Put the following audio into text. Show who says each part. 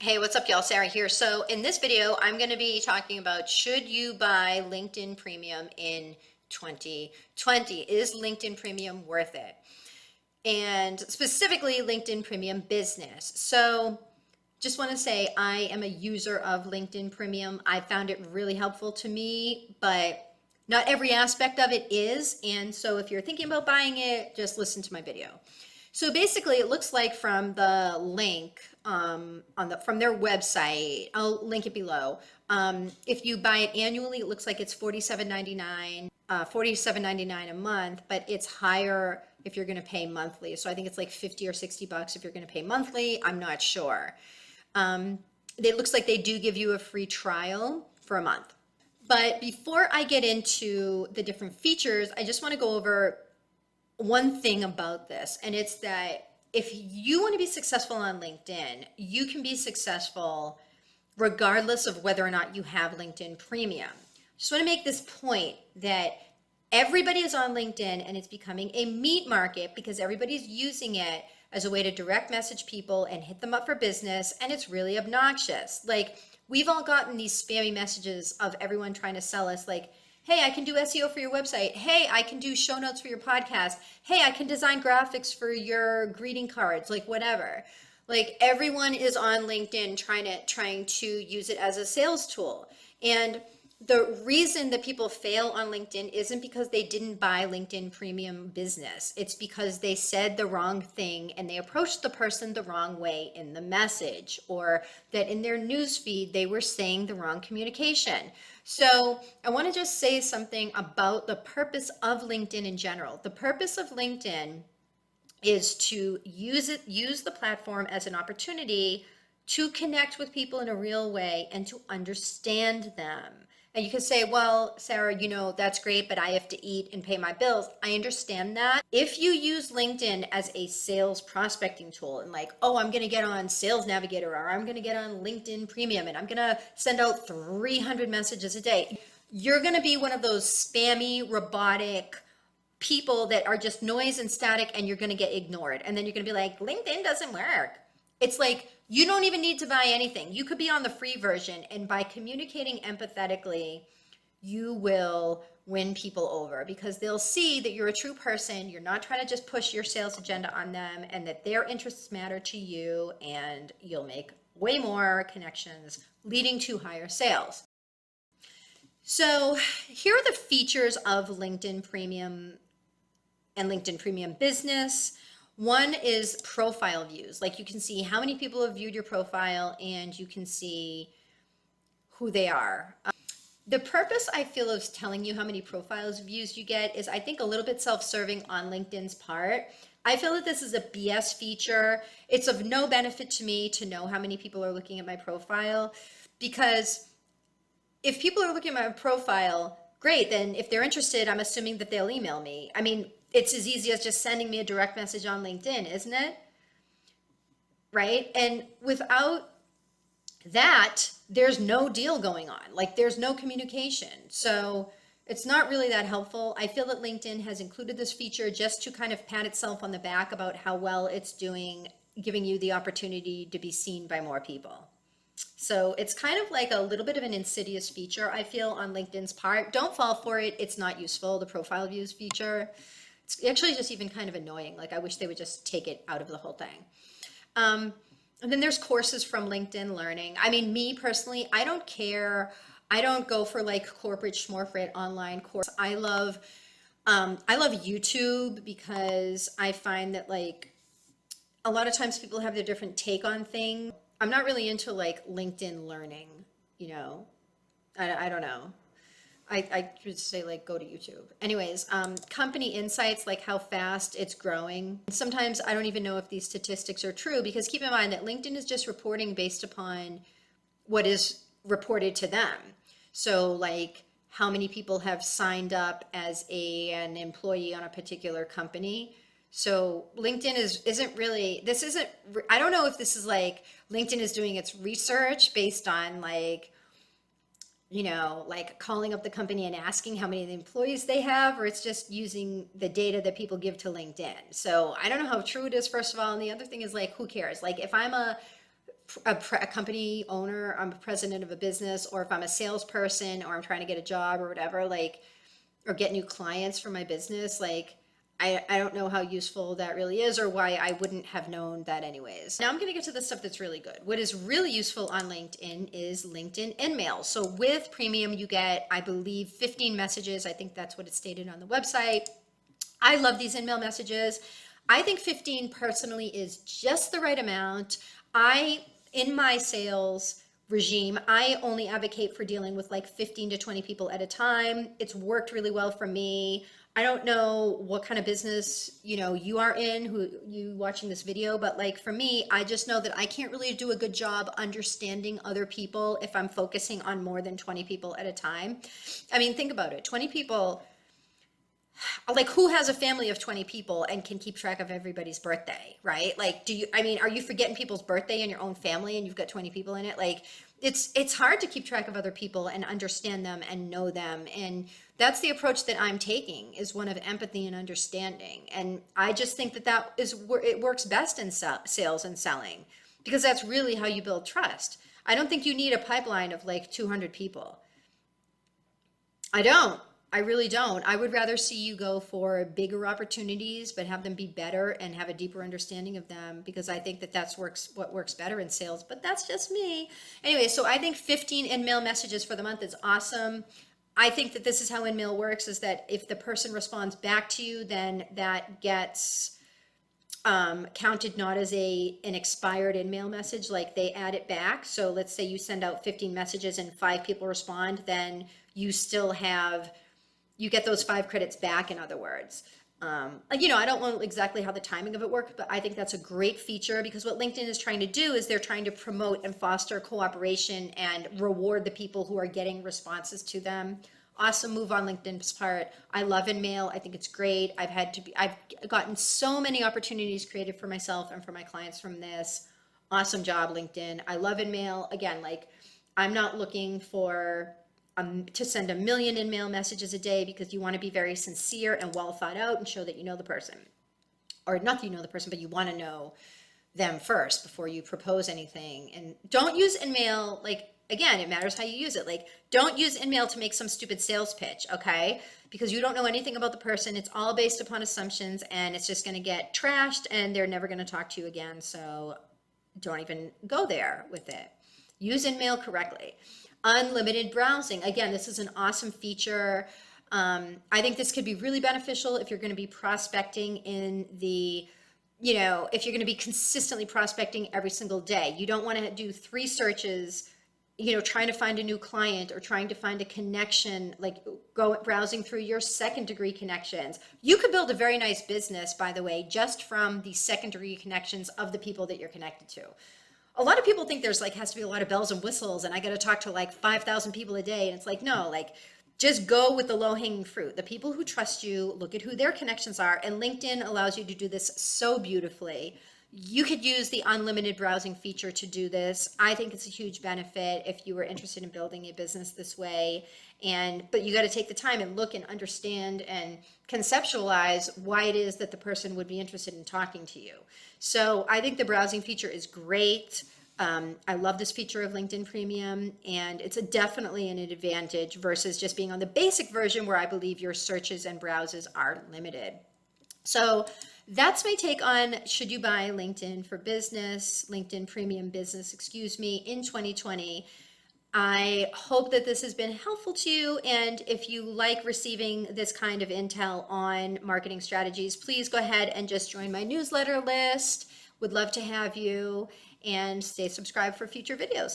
Speaker 1: Hey, what's up, y'all? Sarah here. So in this video, I'm going to be talking about should you buy LinkedIn Premium in 2020? Is LinkedIn Premium worth it? And specifically LinkedIn Premium Business. So just want to say I am a user of LinkedIn Premium. I found it really helpful to me, but not every aspect of it is. And so if you're thinking about buying it, just listen to my video. So basically, it looks like from the link from their website, I'll link it below. If you buy it annually, it looks like it's $47.99 a month, but it's higher if you're going to pay monthly. So I think it's like 50 or 60 bucks if you're going to pay monthly. I'm not sure. It looks like they do give you a free trial for a month. But before I get into the different features, I just want to go over one thing about this, and it's that if you want to be successful on LinkedIn, you can be successful regardless of whether or not you have LinkedIn Premium. Just want to make this point that everybody is on LinkedIn and it's becoming a meat market because everybody's using it as a way to direct message people and hit them up for business, and it's really obnoxious. Like, we've all gotten these spammy messages of everyone trying to sell us, like, hey, I can do SEO for your website. Hey, I can do show notes for your podcast. Hey, I can design graphics for your greeting cards, like whatever. Like, everyone is on LinkedIn trying to use it as a sales tool. And the reason that people fail on LinkedIn isn't because they didn't buy LinkedIn Premium Business. It's because they said the wrong thing and they approached the person the wrong way in the message, or that in their news feed they were saying the wrong communication. So I want to just say something about the purpose of LinkedIn in general. The purpose of LinkedIn is to use the platform as an opportunity to connect with people in a real way and to understand them. And you can say, well, Sarah, that's great, but I have to eat and pay my bills. I understand that. If you use LinkedIn as a sales prospecting tool and like, oh, I'm going to get on Sales Navigator, or I'm going to get on LinkedIn Premium and I'm going to send out 300 messages a day, you're going to be one of those spammy, robotic people that are just noise and static, and you're going to get ignored. And then you're going to be like, LinkedIn doesn't work. It's like, you don't even need to buy anything. You could be on the free version, and by communicating empathetically, you will win people over because they'll see that you're a true person. You're not trying to just push your sales agenda on them, and that their interests matter to you, and you'll make way more connections, leading to higher sales. So here are the features of LinkedIn Premium and LinkedIn Premium Business. One is profile views. Like, you can see how many people have viewed your profile and you can see who they are. The purpose, I feel, of telling you how many profiles views you get is, I think, a little bit self-serving on LinkedIn's part. I feel that this is a BS feature. It's of no benefit to me to know how many people are looking at my profile, because if people are looking at my profile, great, then if they're interested, I'm assuming that they'll email me. I mean, it's as easy as just sending me a direct message on LinkedIn, isn't it? Right? And without that, there's no deal going on. Like, there's no communication. So it's not really that helpful. I feel that LinkedIn has included this feature just to kind of pat itself on the back about how well it's doing, giving you the opportunity to be seen by more people. So it's kind of like a little bit of an insidious feature, I feel, on LinkedIn's part. Don't fall for it. It's not useful, the profile views feature. It's actually just even kind of annoying. Like, I wish they would just take it out of the whole thing. And then there's courses from LinkedIn Learning. I mean, me personally, I don't care. I don't go for like corporate schmorfrit online course. I love YouTube because I find that, like, a lot of times people have their different take on things. I'm not really into like LinkedIn Learning, I don't know. I would say, like, go to YouTube. Anyways, company insights, like how fast it's growing. Sometimes I don't even know if these statistics are true, because keep in mind that LinkedIn is just reporting based upon what is reported to them. So, like, how many people have signed up as an employee on a particular company. So LinkedIn I don't know if this is like LinkedIn is doing its research based on like like calling up the company and asking how many employees they have, or it's just using the data that people give to LinkedIn. So I don't know how true it is, first of all. And the other thing is, like, who cares? Like, if I'm a a company owner, I'm a president of a business, or if I'm a salesperson or I'm trying to get a job or whatever, like, or get new clients for my business, like, I don't know how useful that really is or why I wouldn't have known that anyways. Now I'm going to get to the stuff that's really good. What is really useful on LinkedIn is LinkedIn InMail. So with premium, you get, I believe, 15 messages. I think that's what it stated on the website. I love these InMail messages. I think 15 personally is just the right amount. In my sales regime, I only advocate for dealing with like 15 to 20 people at a time. It's worked really well for me. I don't know what kind of business, you are in, who you watching this video, but like for me, I just know that I can't really do a good job understanding other people if I'm focusing on more than 20 people at a time. I mean, think about it. 20 people, like, who has a family of 20 people and can keep track of everybody's birthday, right? Like, are you forgetting people's birthday in your own family and you've got 20 people in it? Like, it's hard to keep track of other people and understand them and know them. And that's the approach that I'm taking, is one of empathy and understanding. And I just think that is where it works best in sales and selling, because that's really how you build trust. I don't think you need a pipeline of like 200 people. I don't. I really don't. I would rather see you go for bigger opportunities, but have them be better and have a deeper understanding of them, because I think that's what works better in sales. But that's just me. Anyway, so I think 15 InMail messages for the month is awesome. I think that this is how InMail works, is that if the person responds back to you, then that gets counted not as an expired InMail message, like they add it back. So let's say you send out 15 messages and 5 people respond, then you still have, you get those 5 credits back, in other words. I don't know exactly how the timing of it works, but I think that's a great feature, because what LinkedIn is trying to do is they're trying to promote and foster cooperation and reward the people who are getting responses to them. Awesome move on LinkedIn's part. I love InMail. I think it's great. I've gotten so many opportunities created for myself and for my clients from this. Awesome job, LinkedIn. I love InMail. Again, like, I'm not looking for to send 1 million InMail messages a day, because you want to be very sincere and well thought out and show that you know the person, or not that you know the person, but you want to know them first before you propose anything. And don't use InMail, like, again, it matters how you use it. Like, don't use InMail to make some stupid sales pitch, okay? Because you don't know anything about the person. It's all based upon assumptions, and it's just going to get trashed, and they're never going to talk to you again. So don't even go there with it. Use InMail correctly. Unlimited browsing. Again, this is an awesome feature. I think this could be really beneficial if you're going to be prospecting in the, if you're going to be consistently prospecting every single day. You don't want to do 3 searches, trying to find a new client or trying to find a connection, like browsing through your second-degree connections. You could build a very nice business, by the way, just from the second-degree connections of the people that you're connected to. A lot of people think there's has to be a lot of bells and whistles, and I got to talk to like 5,000 people a day. And it's like, no, like, just go with the low hanging fruit. The people who trust you, look at who their connections are. And LinkedIn allows you to do this so beautifully. You could use the unlimited browsing feature to do this. I think it's a huge benefit if you were interested in building a business this way. But you got to take the time and look and understand and conceptualize why it is that the person would be interested in talking to you. So I think the browsing feature is great. I love this feature of LinkedIn Premium, and it's definitely an advantage versus just being on the basic version, where I believe your searches and browses are limited. So that's my take on, should you buy LinkedIn for Business, LinkedIn Premium Business, in 2020. I hope that this has been helpful to you. And if you like receiving this kind of intel on marketing strategies, please go ahead and just join my newsletter list. Would love to have you, and stay subscribed for future videos.